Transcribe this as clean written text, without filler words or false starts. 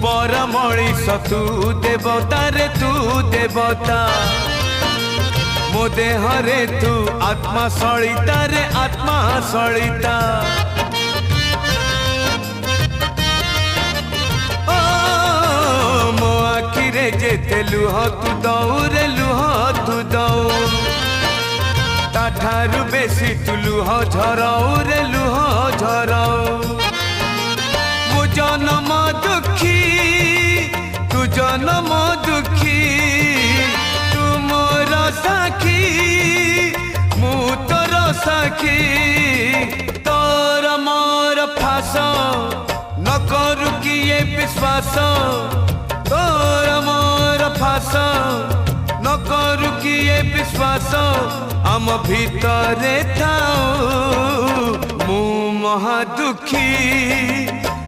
पर मणिष तू देवता रे तू देवता मो देह रे तू आत्मा सलिता रे आत्मा सलिता मो आखि रे जेते लुह तू दऊ रे लुह तू दऊ ताठारु बेसी तू लुह झराऊ रे लुह झराऊ मो जन्म दुखी तू जन्म दुखी तू मोर साखी मु तोर साखी तोर मोर फास न करू किए विश्वास तोर मोर फास न करू किए विश्वास आम भितरे थाऊ मु महा दुखी।